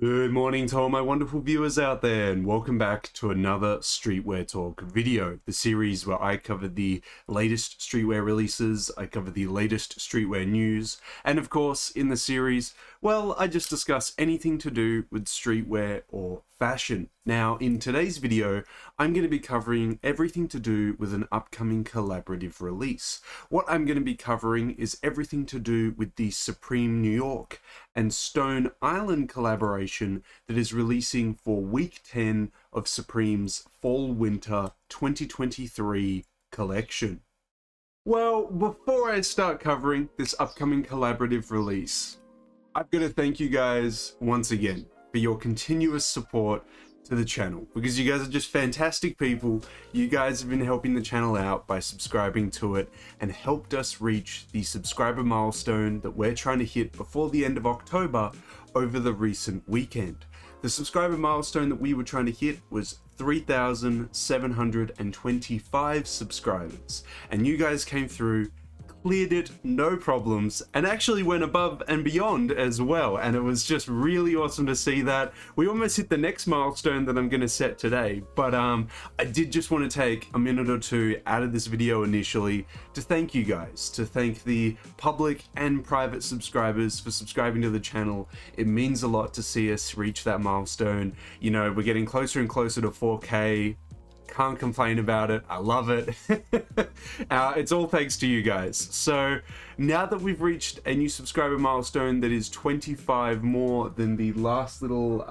Good morning to all my wonderful viewers out there, and welcome back to another Streetwear Talk video, the series where I cover the latest streetwear releases, I cover the latest streetwear news, and of course, in the series, well, I just discuss anything to do with streetwear or fashion. Now, in today's video, I'm going to be covering everything to do with an upcoming collaborative release. What I'm going to be covering is everything to do with the Supreme New York and Stone Island collaboration that is releasing for week 10 of Supreme's Fall-Winter 2023 collection. Well, before I start covering this upcoming collaborative release, I've got to thank you guys once again for your continuous support to the channel, because you guys are just fantastic people. You guys have been helping the channel out by subscribing to it and helped us reach the subscriber milestone that we're trying to hit before the end of October over the recent weekend. The subscriber milestone that we were trying to hit was 3,725 subscribers, and you guys came through, cleared it, no problems, and actually went above and beyond as well, and it was just really awesome to see that. We almost hit the next milestone that I'm going to set today, but I did just want to take a minute or two out of this video initially to thank you guys, to thank the public and private subscribers for subscribing to the channel. It means a lot to see us reach that milestone. You know, we're getting closer and closer to 4K. Can't complain about it. I love it. It's all thanks to you guys. So now that we've reached a new subscriber milestone that is 25 more than the last little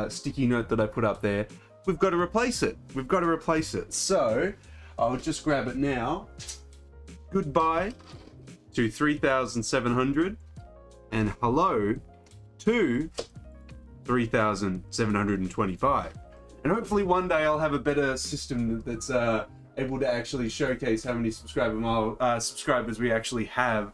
sticky note that I put up there, we've got to replace it. We've got to replace it. So I'll just grab it now. Goodbye to 3,700 and hello to 3,725. And hopefully one day I'll have a better system that's able to actually showcase how many subscribers we actually have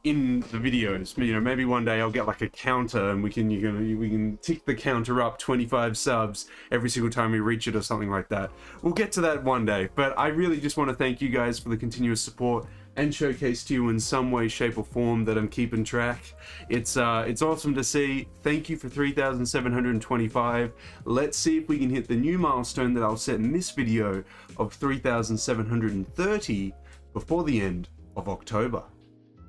in the videos. You know, maybe one day I'll get like a counter and we can tick the counter up 25 subs every single time we reach it or something like that. We'll get to that one day, but I really just want to thank you guys for the continuous support and showcase to you in some way, shape or form that I'm keeping track. It's awesome to see. Thank you for 3,725. Let's see if we can hit the new milestone that I'll set in this video of 3,730 before the end of October.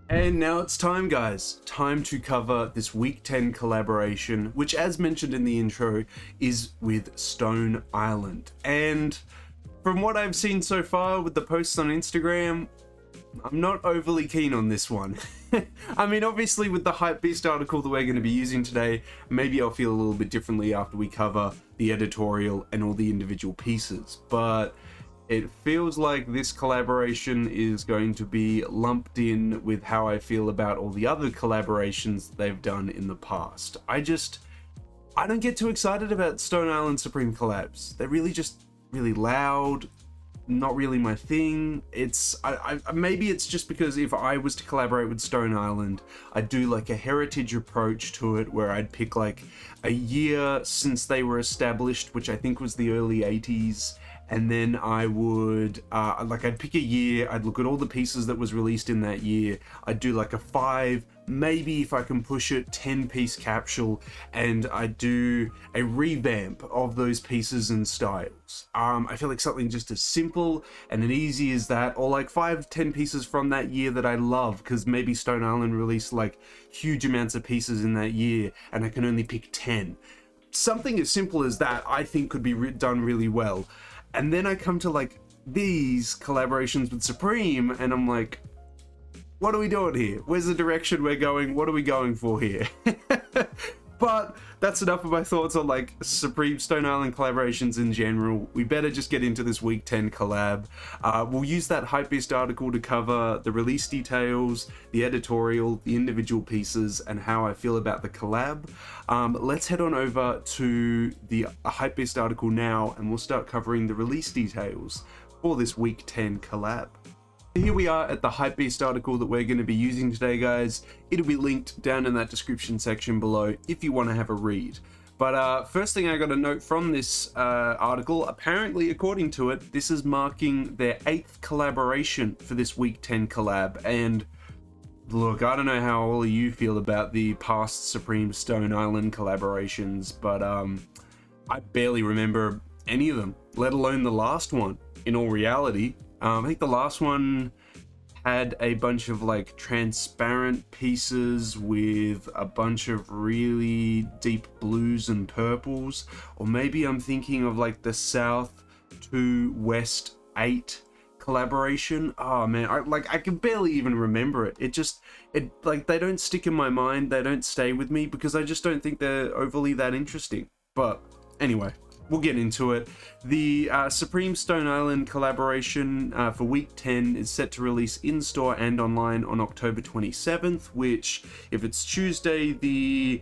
And now it's time, guys. Time to cover this week 10 collaboration, which, as mentioned in the intro, is with Stone Island. And from what I've seen so far with the posts on Instagram, I'm not overly keen on this one. I mean, obviously with the HYPEBEAST article that we're going to be using today, maybe I'll feel a little bit differently after we cover the editorial and all the individual pieces, but it feels like this collaboration is going to be lumped in with how I feel about all the other collaborations they've done in the past. I don't get too excited about Stone Island Supreme collabs. They're really loud, not really my thing. Maybe it's just because if I was to collaborate with Stone Island, I'd do like a heritage approach to it where I'd pick like a year since they were established, which I think was the early 80s, and then I would I'd pick a year, I'd look at all the pieces that was released in that year, I'd do like a 5, maybe if I can push it, 10-piece capsule, and I'd do a revamp of those pieces and styles. I feel like something just as simple and as easy as that, or like 5-10 pieces from that year that I love, because maybe Stone Island released like huge amounts of pieces in that year and I can only pick 10. Something as simple as that I think could be done really well. And then I come to like these collaborations with Supreme and I'm like, what are we doing here? Where's the direction we're going? What are we going for here? But that's enough of my thoughts on like Supreme Stone Island collaborations in general. We better just get into this week 10 collab. We'll use that HYPEBEAST article to cover the release details, the editorial, the individual pieces, and how I feel about the collab. Let's head on over to the HYPEBEAST article now, and we'll start covering the release details for this week 10 collab. Here we are at the HYPEBEAST article that we're going to be using today, guys. It'll be linked down in that description section below if you want to have a read. But first thing I got a note from this article, apparently according to it, this is marking their 8th collaboration for this week 10 collab, and Look, I don't know how all of you feel about the past Supreme Stone Island collaborations, but I barely remember any of them, let alone the last one, in all reality. I think the last one had a bunch of like transparent pieces with a bunch of really deep blues and purples, or maybe I'm thinking of like the South to West 8 collaboration. Oh man, I can barely even remember it. It like, they don't stick in my mind, they don't stay with me because I just don't think they're overly that interesting. But anyway, we'll get into it. The Supreme Stone Island collaboration for week 10 is set to release in-store and online on October 27th, which, if it's Tuesday the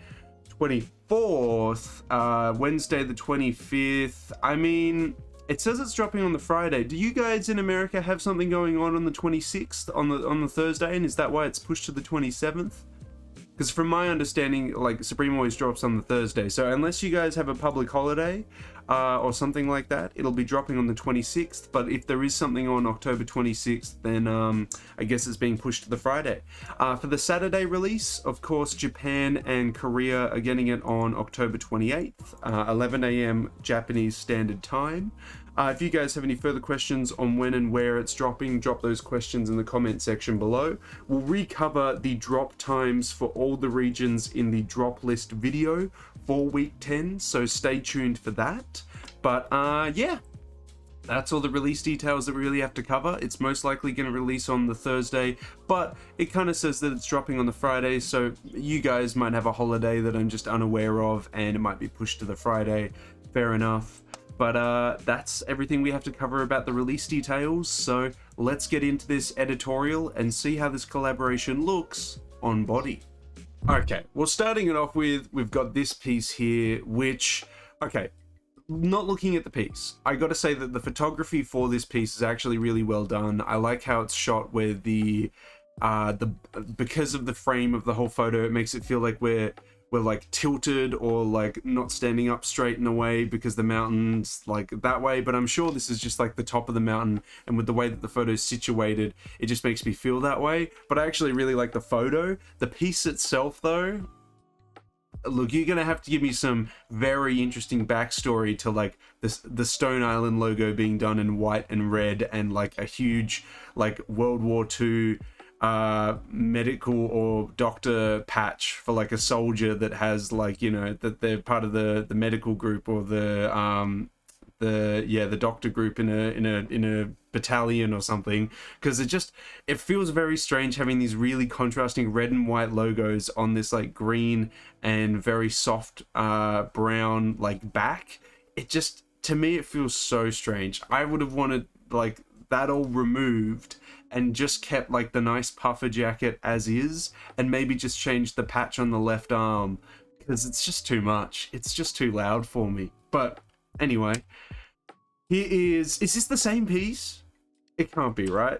24th, Wednesday the 25th, I mean, it says it's dropping on the Friday. Do you guys in America have something going on the 26th, on the Thursday, and is that why it's pushed to the 27th? Because from my understanding, like, Supreme always drops on the Thursday, so unless you guys have a public holiday or something like that, it'll be dropping on the 26th. But if there is something on October 26th, then I guess it's being pushed to the Friday. For the Saturday release, of course, Japan and Korea are getting it on October 28th, 11 AM Japanese Standard Time. If you guys have any further questions on when and where it's dropping, drop those questions in the comment section below. We'll recover the drop times for all the regions in the drop list video for week 10, so stay tuned for that. But yeah, that's all the release details that we really have to cover. It's most likely going to release on the Thursday, but it kind of says that it's dropping on the Friday, so you guys might have a holiday that I'm just unaware of and it might be pushed to the Friday. Fair enough. But that's everything we have to cover about the release details, so let's get into this editorial and see how this collaboration looks on body. Okay, well, starting it off with, we've got this piece here, which, okay, not looking at the piece, I gotta say that the photography for this piece is actually really well done. I like how it's shot where because of the frame of the whole photo, it makes it feel like we're like tilted or like not standing up straight in a way because the mountain's like that way, but I'm sure this is just like the top of the mountain, and with the way that the photo is situated, it just makes me feel that way. But I actually really like the photo. The piece itself though, look, you're gonna have to give me some very interesting backstory to like the Stone Island logo being done in white and red, and like a huge like World War II medical or doctor patch for like a soldier that has like, you know, that they're part of the medical group or the doctor group in a battalion or something, because it feels very strange having these really contrasting red and white logos on this like green and very soft brown like back. It just, to me, it feels so strange. I would have wanted like that all removed and just kept like the nice puffer jacket as is, and maybe just changed the patch on the left arm, because it's just too much. It's just too loud for me. But anyway, here is this the same piece? It can't be, right?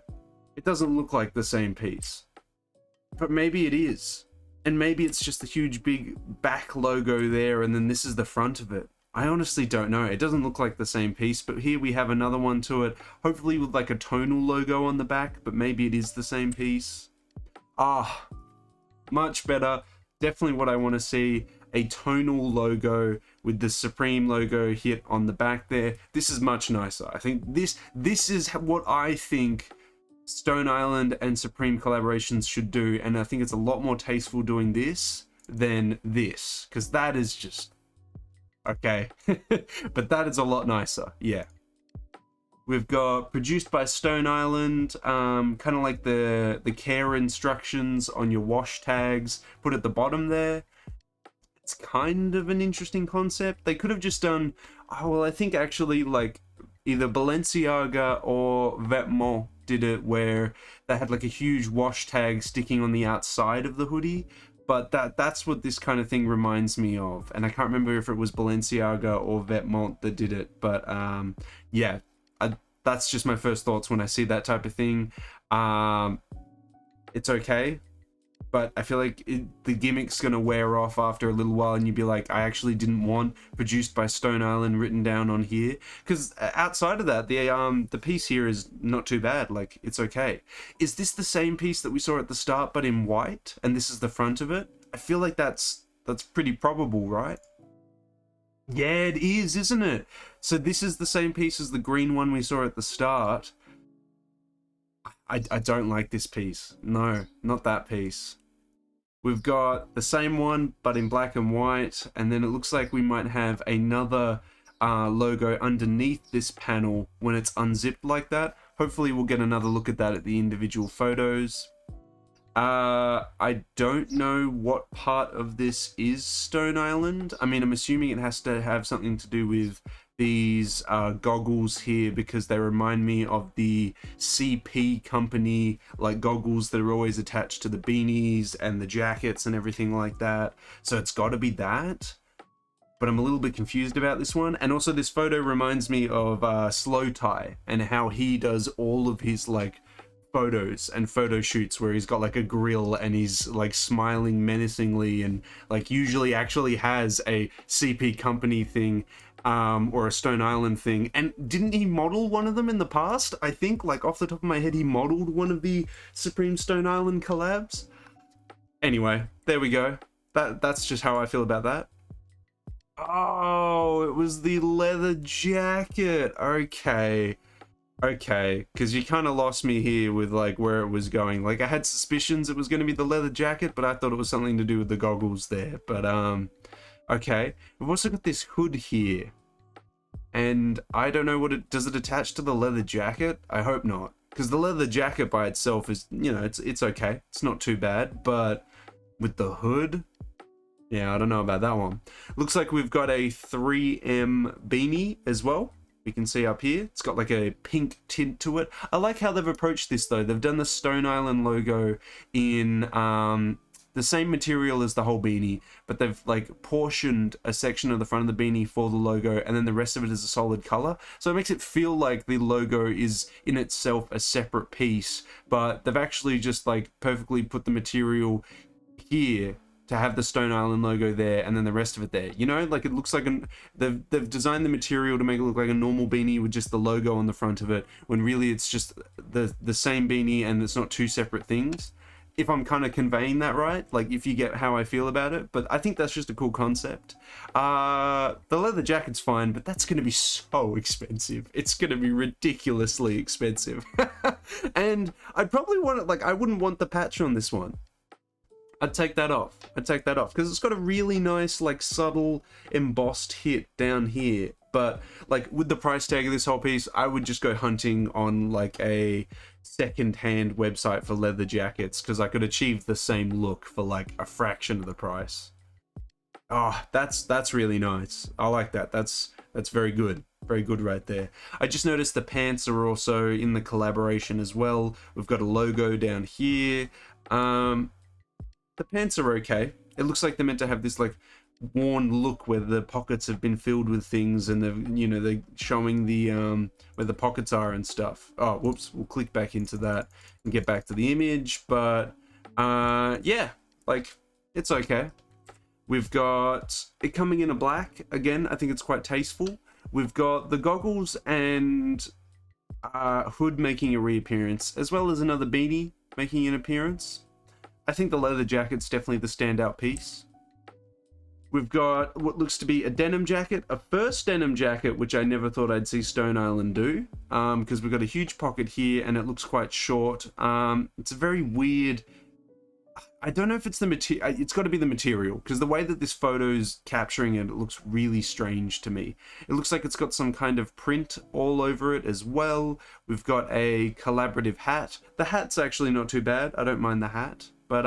It doesn't look like the same piece, but maybe it is. And maybe it's just the huge big back logo there, and then this is the front of it. I honestly don't know. It doesn't look like the same piece, but here we have another one to it, hopefully with like a tonal logo on the back, but maybe it is the same piece. Ah, much better. Definitely what I want to see, a tonal logo with the Supreme logo hit on the back there. This is much nicer. I think this is what I think Stone Island and Supreme collaborations should do, and I think it's a lot more tasteful doing this than this, because that is just... okay. But that is a lot nicer. Yeah, we've got produced by Stone Island, kind of like the care instructions on your wash tags put at the bottom there. It's kind of an interesting concept. They could have just done, oh well, I think actually like either Balenciaga or Vetements did it, where they had like a huge wash tag sticking on the outside of the hoodie. But that's what this kind of thing reminds me of. And I can't remember if it was Balenciaga or Vetements that did it. But yeah, that's just my first thoughts when I see that type of thing. It's okay. but I feel like the gimmick's gonna wear off after a little while, and you'd be like, I actually didn't want produced by Stone Island written down on here. Because outside of that, the piece here is not too bad. Like, it's okay. Is this the same piece that we saw at the start, but in white, and this is the front of it? I feel like that's pretty probable, right? Yeah, it is, isn't it? So this is the same piece as the green one we saw at the start. I don't like this piece. No, not that piece. We've got the same one, but in black and white, and then it looks like we might have another logo underneath this panel when it's unzipped like that. Hopefully we'll get another look at that at the individual photos. I don't know what part of this is Stone Island. I mean, I'm assuming it has to have something to do with these goggles here, because they remind me of the CP company like goggles that are always attached to the beanies and the jackets and everything like that. So it's got to be that, but I'm a little bit confused about this one. And also this photo reminds me of Slow Tie and how he does all of his like photos and photo shoots where he's got like a grill and he's like smiling menacingly, and like usually actually has a CP company thing or a Stone Island thing. And didn't he model one of them in the past? I think, like, off the top of my head, he modeled one of the Supreme Stone Island collabs. Anyway, there we go. That's just how I feel about that. Oh, it was the leather jacket. Okay, because you kind of lost me here with like where it was going. Like, I had suspicions it was going to be the leather jacket, but I thought it was something to do with the goggles there. But okay, we've also got this hood here, and I don't know what it does. It attach to the leather jacket? I hope not, because the leather jacket by itself is, you know, it's okay, it's not too bad, but with the hood, yeah, I don't know about that one. Looks like we've got a 3M beanie as well. We can see up here, it's got like a pink tint to it. I like how they've approached this though. They've done the Stone Island logo in the same material as the whole beanie, but they've like portioned a section of the front of the beanie for the logo, and then the rest of it is a solid color. So it makes it feel like the logo is in itself a separate piece, but they've actually just like perfectly put the material here to have the Stone Island logo there, and then the rest of it there. You know, like it looks like they've designed the material to make it look like a normal beanie with just the logo on the front of it, when really it's just the same beanie and it's not two separate things. If I'm kind of conveying that right, like if you get how I feel about it. But I think that's just a cool concept. The leather jacket's fine, but that's going to be so expensive. It's going to be ridiculously expensive. And I'd probably want it, like, I wouldn't want the patch on this one. I'd take that off. Because it's got a really nice, like, subtle embossed hit down here. But like with the price tag of this whole piece, I would just go hunting on like a second-hand website for leather jackets, because I could achieve the same look for like a fraction of the price. Oh, that's really nice. I like that. That's very good. Very good right there. I just noticed the pants are also in the collaboration as well. We've got a logo down here. The pants are okay. It looks like they're meant to have this like worn look where the pockets have been filled with things, and they're showing the where the pockets are and stuff. Oh, whoops, we'll click back into that and get back to the image. But yeah, like, it's okay. We've got it coming in a black again. I think it's quite tasteful. We've got the goggles and hood making a reappearance, as well as another beanie making an appearance. I think the leather jacket's definitely the standout piece. We've got what looks to be a denim jacket, a first denim jacket, which I never thought I'd see Stone Island do, because we've got a huge pocket here and it looks quite short. It's a very weird, I don't know if it's the material, it's got to be the material, because the way that this photo's capturing it, it looks really strange to me. It looks like it's got some kind of print all over it as well. We've got a collaborative hat. The hat's actually not too bad. I don't mind the hat. But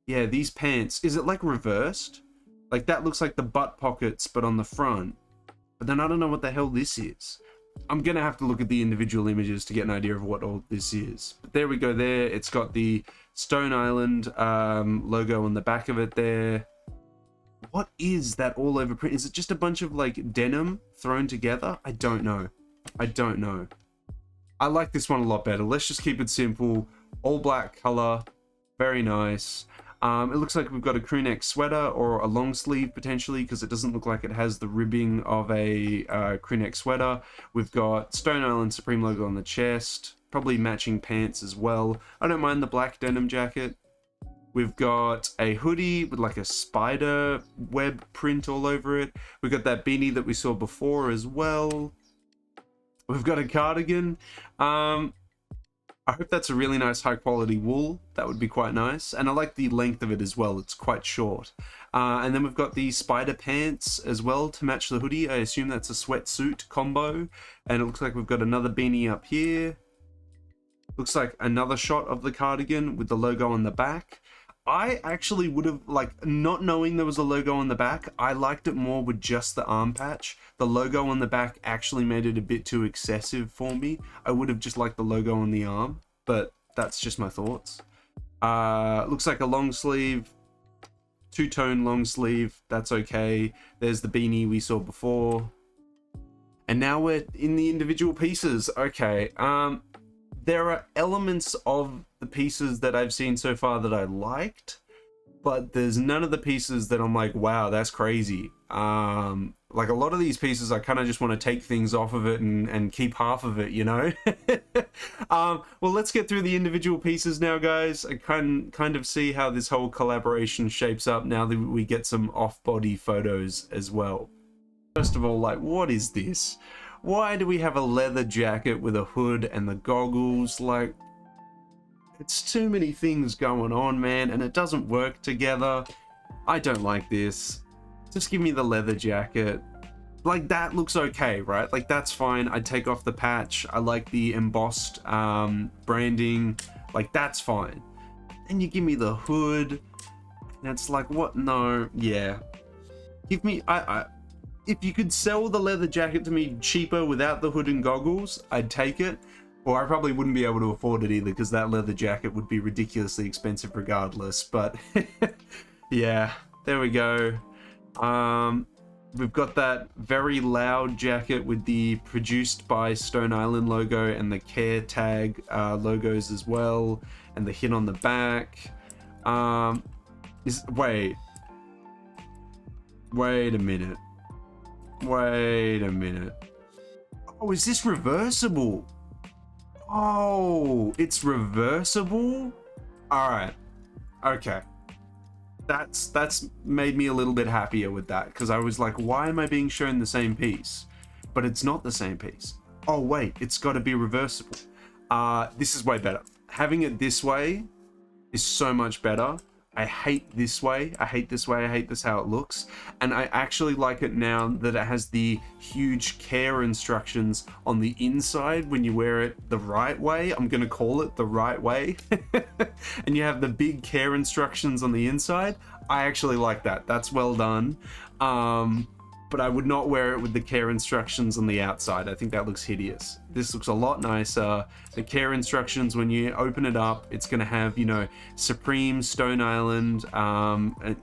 yeah, these pants, is it like reversed? Like that looks like the butt pockets, but on the front. But then I don't know what the hell this is. I'm gonna have to look at the individual images to get an idea of what all this is. But there we go there. It's got the Stone Island logo on the back of it there. What is that all over print? Is it just a bunch of like denim thrown together? I don't know. I like this one a lot better. Let's just keep it simple. All black color. Very nice. It looks like we've got a crew neck sweater or a long sleeve potentially, because it doesn't look like it has the ribbing of a crew neck sweater. We've got Stone Island Supreme logo on the chest, probably matching pants as well. I don't mind the black denim jacket. We've got a hoodie with like a spider web print all over it. We've got that beanie that we saw before as well. We've got a cardigan. I hope that's a really nice high quality wool. That would be quite nice. And I like the length of it as well. It's quite short. And then we've got the spider pants as well to match the hoodie. I assume that's a sweatsuit combo. And it looks like we've got another beanie up here. Looks like another shot of the cardigan with the logo on the back. I actually would have, like, not knowing there was a logo on the back, I liked it more with just the arm patch. The logo on the back actually made it a bit too excessive for me. I would have just liked the logo on the arm, but that's just my thoughts. Looks like a long sleeve, two-tone long sleeve. That's okay. There's the beanie we saw before. And now we're in the individual pieces. Okay, there are elements of the pieces that I've seen so far that I liked, but there's none of the pieces that I'm like, wow, that's crazy. Like a lot of these pieces, I kind of just want to take things off of it and keep half of it, you know? Well, let's get through the individual pieces now, guys. I kind of see how this whole collaboration shapes up now that we get some off-body photos as well. First of all, like, what is this? Why do we have a leather jacket with a hood and the goggles? Like, it's too many things going on, man, and it doesn't work together. I don't like this. Just give me the leather jacket. Like, that looks okay, right? Like, that's fine. I'd take off the patch. I like the embossed branding. Like, that's fine. And you give me the hood. And it's like, what? No, yeah. Give me... If you could sell the leather jacket to me cheaper without the hood and goggles, I'd take it. Or I probably wouldn't be able to afford it either, because that leather jacket would be ridiculously expensive regardless. But yeah, there we go. We've got that very loud jacket with the produced by Stone Island logo and the care tag logos as well, and the hit on the back. Wait a minute. Wait a minute. Oh, is this reversible? Oh, it's reversible? Alright. Okay. That's made me a little bit happier with that, because I was like, why am I being shown the same piece? But it's not the same piece. Oh wait, it's got to be reversible. This is way better. Having it this way is so much better. I hate this way. I hate this way. I hate this how it looks. And I actually like it now that it has the huge care instructions on the inside when you wear it the right way. I'm going to call it the right way. And you have the big care instructions on the inside. I actually like that. That's well done. But I would not wear it with the care instructions on the outside. I think that looks hideous. This looks a lot nicer. The care instructions, when you open it up, it's gonna have, you know, Supreme, Stone Island,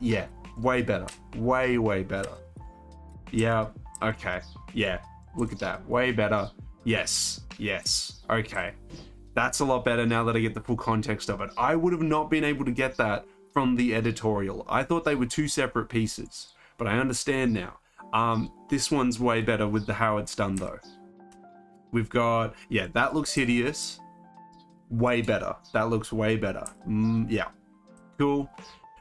yeah, way better. Way, way better. Yeah, okay, yeah, look at that, way better. Yes, yes, okay. That's a lot better now that I get the full context of it. I would have not been able to get that from the editorial. I thought they were two separate pieces, but I understand now. This one's way better with the how it's done though. We've got, yeah, that looks hideous. Way better. That looks way better. Yeah, cool.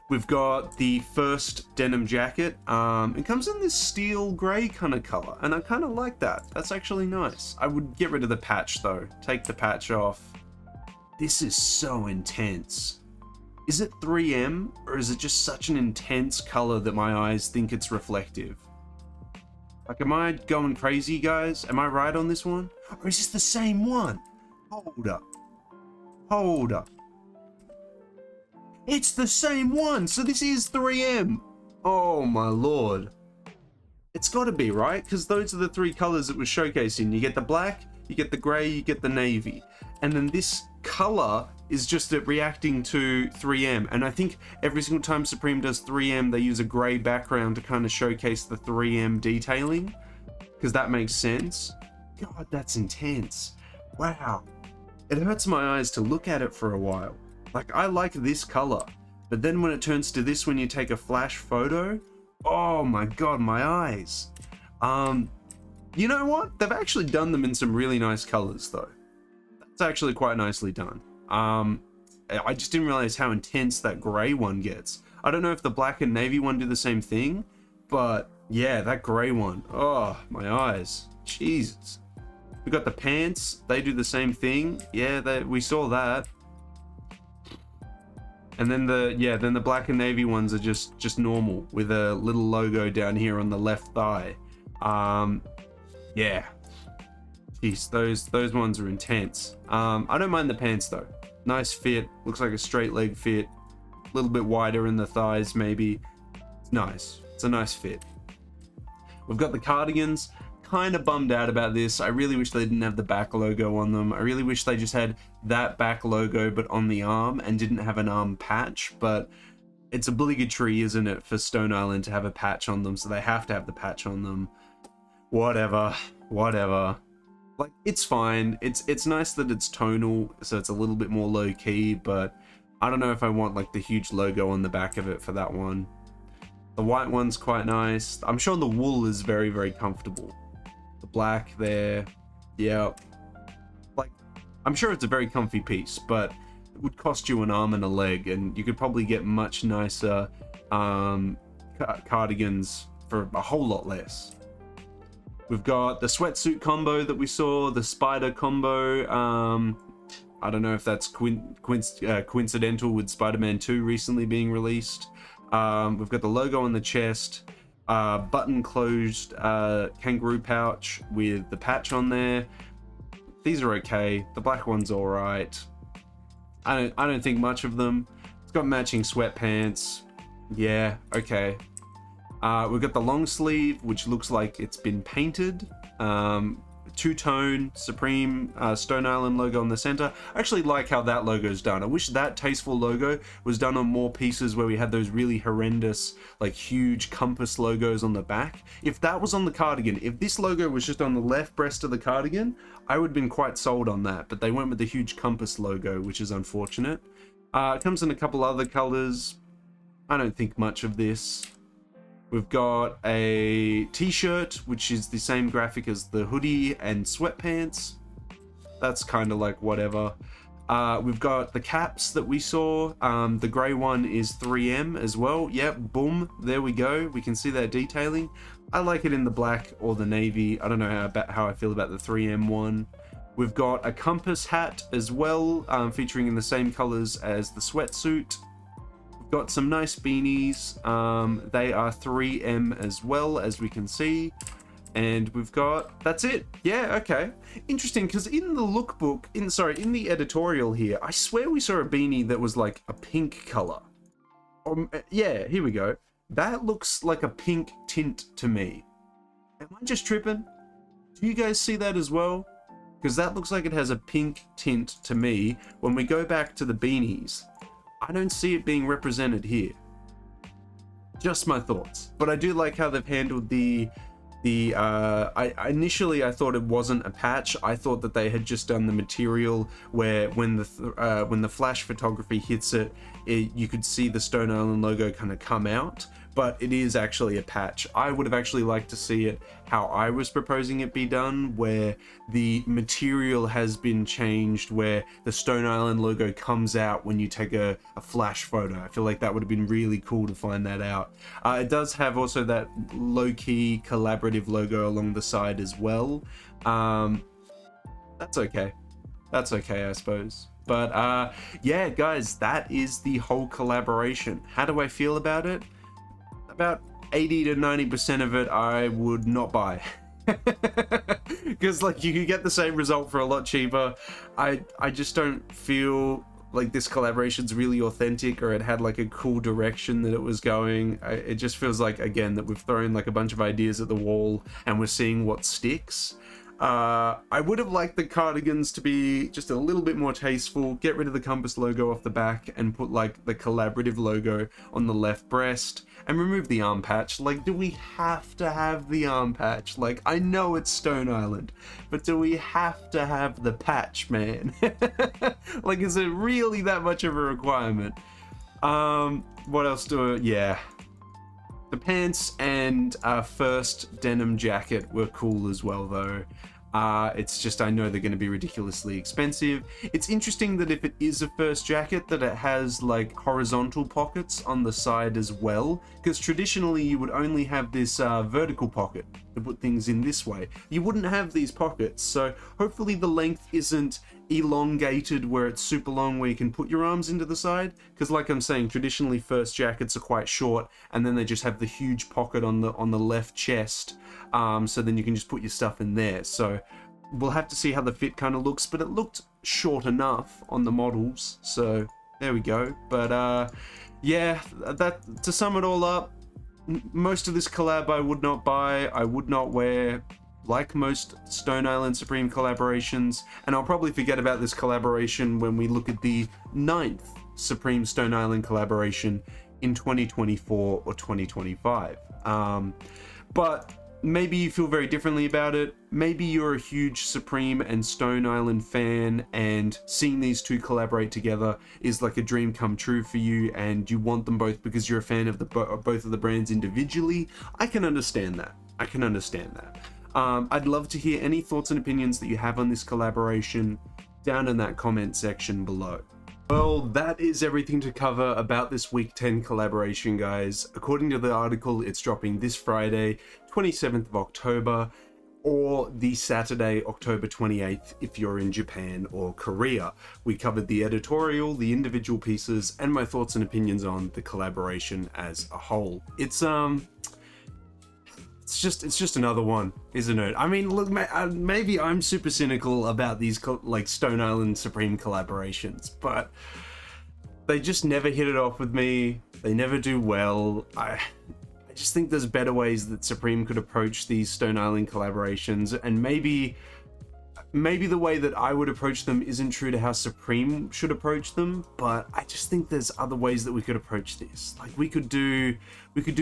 We've got the first denim jacket. It comes in this steel gray kind of color, and I kind of like that. That's actually nice. I would get rid of the patch though. Take the patch off. This is so intense. Is it 3M, or is it just such an intense color that my eyes think it's reflective? Like, am I going crazy, guys? Am I right on this one? Or is this the same one? Hold up. Hold up. It's the same one! So this is 3M! Oh my lord. It's gotta be, right? Because those are the three colors it was showcasing. You get the black, you get the gray, you get the navy. And then this color is just it reacting to 3M. And I think every single time Supreme does 3M, they use a gray background to kind of showcase the 3M detailing, because that makes sense. God, that's intense. Wow. It hurts my eyes to look at it for a while. Like, I like this color, but then when it turns to this, when you take a flash photo, oh my god, my eyes. You know what? They've actually done them in some really nice colors though. That's actually quite nicely done. I just didn't realize how intense that gray one gets. I don't know if the black and navy one do the same thing, but yeah, that gray one. Oh, my eyes. Jesus. We got the pants. They do the same thing. Yeah, we saw that. And then the black and navy ones are just normal with a little logo down here on the left thigh. Yeah. Jeez, those ones are intense. I don't mind the pants though. Nice fit. Looks like a straight leg fit. A little bit wider in the thighs maybe. It's nice. It's a nice fit. We've got the cardigans. Kind of bummed out about this. I really wish they didn't have the back logo on them. I really wish they just had that back logo but on the arm and didn't have an arm patch, but it's obligatory, isn't it, for Stone Island to have a patch on them, so they have to have the patch on them. Whatever. Like, it's fine. It's nice that it's tonal, so it's a little bit more low key, but I don't know if I want like the huge logo on the back of it for that one. The white one's quite nice. I'm sure the wool is very, very comfortable. The black there, yeah. Like, I'm sure it's a very comfy piece, but it would cost you an arm and a leg, and you could probably get much nicer cardigans for a whole lot less. We've got the sweatsuit combo that we saw, the spider combo. I don't know if that's coincidental with Spider-Man 2 recently being released. We've got the logo on the chest, button closed kangaroo pouch with the patch on there. These are okay. The black one's all right. I don't think much of them. It's got matching sweatpants. Yeah, okay. We've got the long sleeve, which looks like it's been painted. Two-tone Supreme Stone Island logo on the center. I actually like how that logo's done. I wish that tasteful logo was done on more pieces where we had those really horrendous, like, huge compass logos on the back. If that was on the cardigan, if this logo was just on the left breast of the cardigan, I would have been quite sold on that, but they went with the huge compass logo, which is unfortunate. It comes in a couple other colors. I don't think much of this. We've got a t-shirt, which is the same graphic as the hoodie and sweatpants. That's kind of like whatever. We've got the caps that we saw. The grey one is 3M as well. Yep, boom, there we go. We can see that detailing. I like it in the black or the navy. I don't know how I feel about the 3M one. We've got a compass hat as well, featuring in the same colors as the sweatsuit. Got some nice beanies. They are 3M as well, as we can see. And we've got, that's it. Yeah, okay. Interesting, because in the lookbook, in the editorial here, I swear we saw a beanie that was like a pink color. Yeah, here we go. That looks like a pink tint to me. Am I just tripping? Do you guys see that as well? Because that looks like it has a pink tint to me. When we go back to the beanies, I don't see it being represented here. Just my thoughts. But I do like how they've handled initially I thought it wasn't a patch. I thought that they had just done the material where when the flash photography hits it, you could see the Stone Island logo kind of come out. But it is actually a patch. I would have actually liked to see it how I was proposing it be done, where the material has been changed, where the Stone Island logo comes out when you take a flash photo. I feel like that would have been really cool to find that out. It does have also that low-key collaborative logo along the side as well. That's okay. That's okay, I suppose. But yeah, guys, that is the whole collaboration. How do I feel about it? About 80 to 90% of it I would not buy. Because like you could get the same result for a lot cheaper. I just don't feel like this collaboration's really authentic, or it had like a cool direction that it was going. It just feels like, again, that we've thrown like a bunch of ideas at the wall and we're seeing what sticks. I would have liked the cardigans to be just a little bit more tasteful, get rid of the compass logo off the back and put like the collaborative logo on the left breast and remove the arm patch. Like, do we have to have the arm patch? Like, I know it's Stone Island, but do we have to have the patch, man? Like, is it really that much of a requirement? What else yeah. The pants and first denim jacket were cool as well, though. It's just, I know they're going to be ridiculously expensive. It's interesting that if it is a first jacket, that it has like horizontal pockets on the side as well, because traditionally you would only have this vertical pocket to put things in this way. You wouldn't have these pockets, so hopefully the length isn't elongated where it's super long where you can put your arms into the side, because like I'm saying, traditionally first jackets are quite short and then they just have the huge pocket on the left chest, so then you can just put your stuff in there. So we'll have to see how the fit kind of looks, but it looked short enough on the models, so there we go. But yeah, that to sum it all up, most of this collab I would not buy, I would not wear, like most Stone Island Supreme collaborations, and I'll probably forget about this collaboration when we look at the 9th Supreme Stone Island collaboration in 2024 or 2025. But maybe you feel very differently about it. Maybe you're a huge Supreme and Stone Island fan, and seeing these two collaborate together is like a dream come true for you, and you want them both because you're a fan of both of the brands individually. I can understand that. I can understand that. I'd love to hear any thoughts and opinions that you have on this collaboration down in that comment section below. Well, that is everything to cover about this week 10 collaboration, guys. According to the article, it's dropping this Friday, 27th of October, or the Saturday, October 28th, if you're in Japan or Korea. We covered the editorial, the individual pieces, and my thoughts and opinions on the collaboration as a whole. It's just another one, isn't it? I mean, look, maybe I'm super cynical about these like Stone Island Supreme collaborations, but they just never hit it off with me. They never do well. I just think there's better ways that Supreme could approach these Stone Island collaborations, and maybe the way that I would approach them isn't true to how Supreme should approach them, but I just think there's other ways that we could approach this. Like, we could do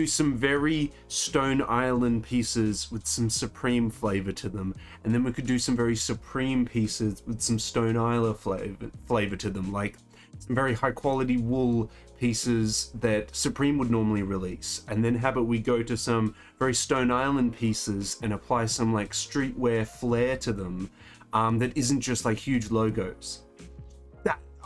some very Stone Island pieces with some Supreme flavor to them, and then we could do some very Supreme pieces with some Stone Island flavor to them, like some very high quality wool pieces that Supreme would normally release, and then how about we go to some very Stone Island pieces and apply some like streetwear flair to them, that isn't just like huge logos.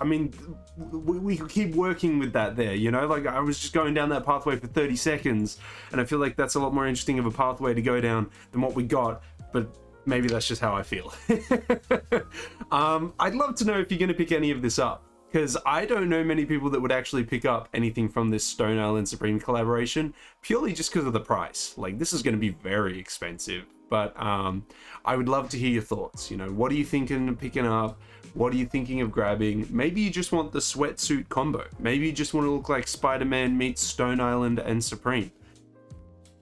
I mean, we could keep working with that there, you know? Like, I was just going down that pathway for 30 seconds, and I feel like that's a lot more interesting of a pathway to go down than what we got, but maybe that's just how I feel. I'd love to know if you're going to pick any of this up, because I don't know many people that would actually pick up anything from this Stone Island Supreme collaboration, purely just because of the price. Like, this is going to be very expensive, but I would love to hear your thoughts. You know, what are you thinking of picking up? What are you thinking of grabbing? Maybe you just want the sweatsuit combo. Maybe you just want to look like Spider-Man meets Stone Island and Supreme.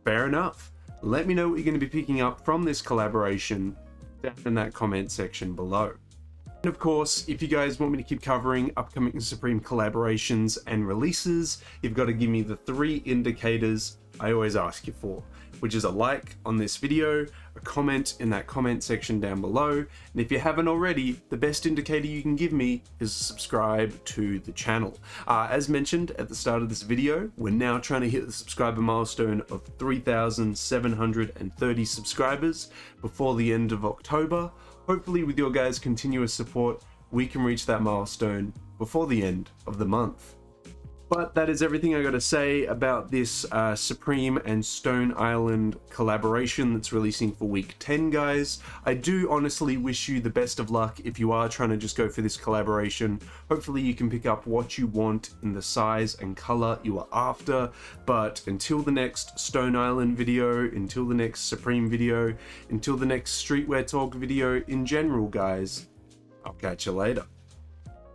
Fair enough. Let me know what you're going to be picking up from this collaboration down in that comment section below. And of course, if you guys want me to keep covering upcoming Supreme collaborations and releases, you've got to give me the 3 indicators I always ask you for, which is a like on this video, a comment in that comment section down below, and if you haven't already, the best indicator you can give me is subscribe to the channel. As mentioned at the start of this video, we're now trying to hit the subscriber milestone of 3,730 subscribers before the end of October. Hopefully with your guys' continuous support, we can reach that milestone before the end of the month. But that is everything I got to say about this Supreme and Stone Island collaboration that's releasing for week 10, guys. I do honestly wish you the best of luck if you are trying to just go for this collaboration. Hopefully you can pick up what you want in the size and color you are after. But until the next Stone Island video, until the next Supreme video, until the next Streetwear Talk video in general, guys, I'll catch you later.